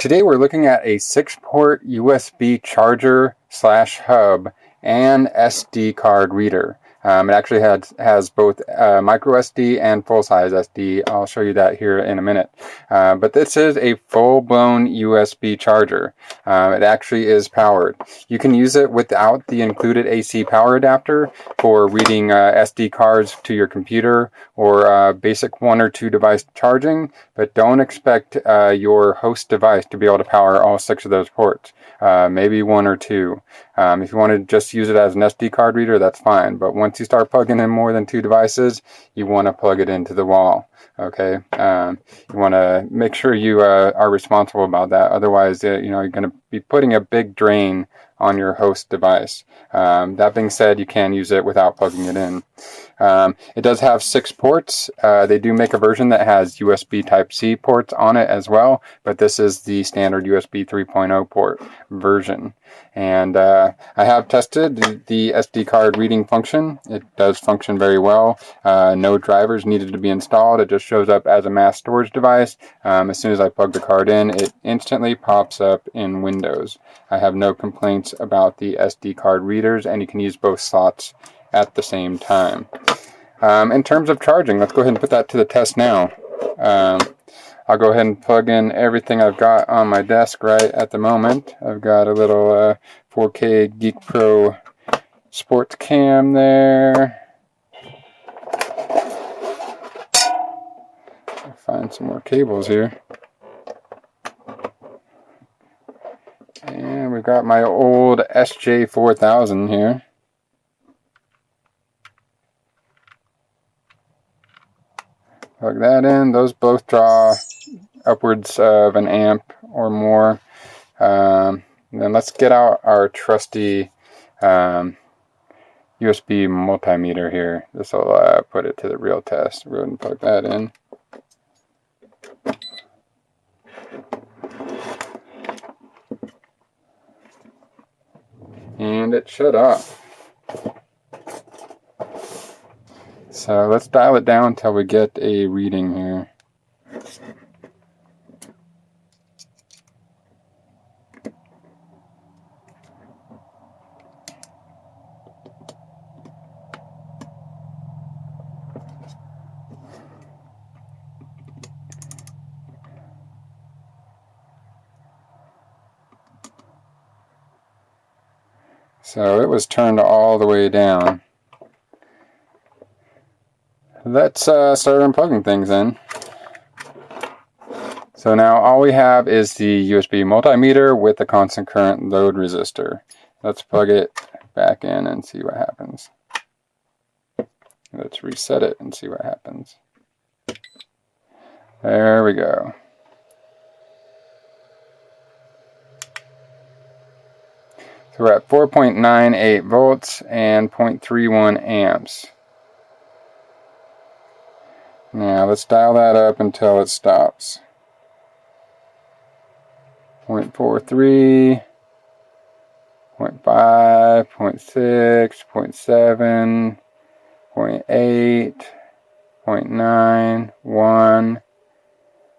Today we're looking at a 6-port USB charger / hub and SD card reader. It actually has both micro SD and full-size SD. I'll show you that here in a minute. But this is a full-blown USB charger. It actually is powered. You can use it without the included AC power adapter for reading SD cards to your computer or basic 1 or 2 device charging, but don't expect your host device to be able to power all 6 of those ports. Maybe 1 or 2. If you want to just use it as an SD card reader, that's fine. But once you start plugging in more than 2 devices, you want to plug it into the wall. Okay, you want to make sure you are responsible about that. Otherwise, you're going to be putting a big drain on your host device. That being said, you can use it without plugging it in. It does have 6 ports. They do make a version that has USB Type-C ports on it as well, but this is the standard USB 3.0 port version. And I have tested the SD card reading function. It does function very well. No drivers needed to be installed. It just shows up as a mass storage device. As soon as I plug the card in, it instantly pops up in Windows. I have no complaints about the SD card readers, and you can use both slots at the same time. In terms of charging, let's go ahead and put that to the test now. I'll go ahead and plug in everything I've got on my desk right at the moment. I've got a little 4K Geek Pro sports cam there. I'll find some more cables here. And we've got my old SJ4000 here. Plug that in. Those both draw upwards of an amp or more. Then let's get out our trusty USB multimeter here. This will put it to the real test. We'll go ahead and plug that in. And it shut off. So let's dial it down until we get a reading here. So it was turned all the way down. Let's start unplugging things in. So now all we have is the USB multimeter with the constant current load resistor. Let's plug it back in and see what happens. Let's reset it and see what happens. There we go. So we're at 4.98 volts and 0.31 amps. Now let's dial that up until it stops. 0.43, 0.5, 0.6, 0.7, 0.8, 0.9, 1,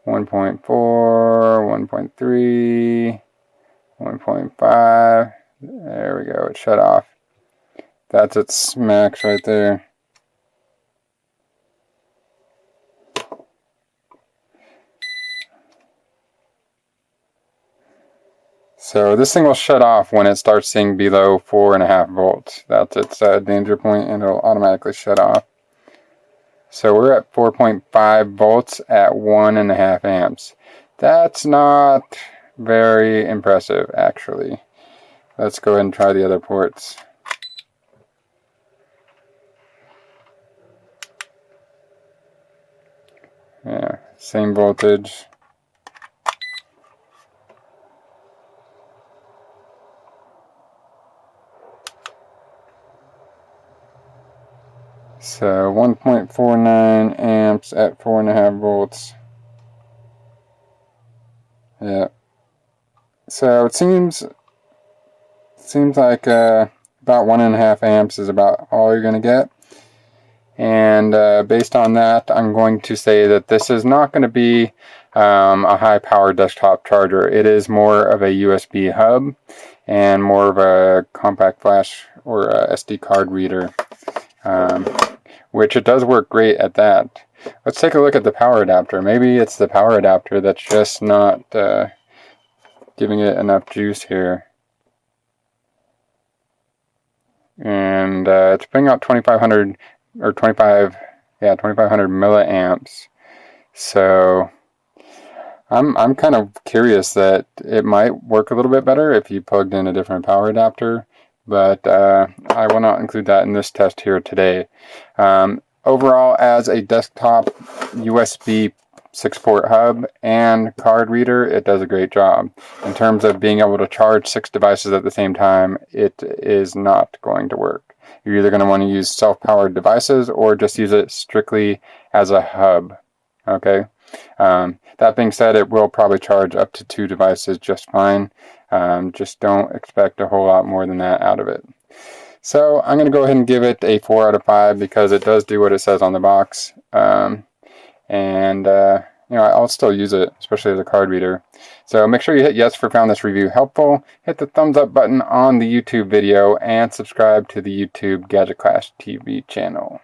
1.4, 1.3, 1.5. There we go, it shut off. That's its max right there. So this thing will shut off when it starts seeing below 4.5 volts. That's its danger point, and it'll automatically shut off. So we're at 4.5 volts at 1.5 amps. That's not very impressive, actually. Let's go ahead and try the other ports. Yeah, same voltage. So 1.49 amps at 4.5 volts. Yeah. So it seems like about 1.5 amps is about all you're going to get. And based on that, I'm going to say that this is not going to be a high-powered desktop charger. It is more of a USB hub and more of a compact flash or a SD card reader, which it does work great at that. Let's take a look at the power adapter. Maybe it's the power adapter that's just not giving it enough juice here. And it's putting out 2500 or 2500 milliamps. So I'm kind of curious that it might work a little bit better if you plugged in a different power adapter, but I will not include that in this test here today. Overall, as a desktop USB 6-port hub and card reader, it does a great job. In terms of being able to charge 6 devices at the same time, it is not going to work. You're either going to want to use self-powered devices or just use it strictly as a hub. Okay. That being said, it will probably charge up to 2 devices just fine. Just don't expect a whole lot more than that out of it. So I'm going to go ahead and give it a 4 out of 5 because it does do what it says on the box. You know, I'll still use it, especially as a card reader. So make sure you hit yes for found this review helpful. Hit the thumbs up button on the YouTube video and subscribe to the YouTube Gadget Clash TV channel.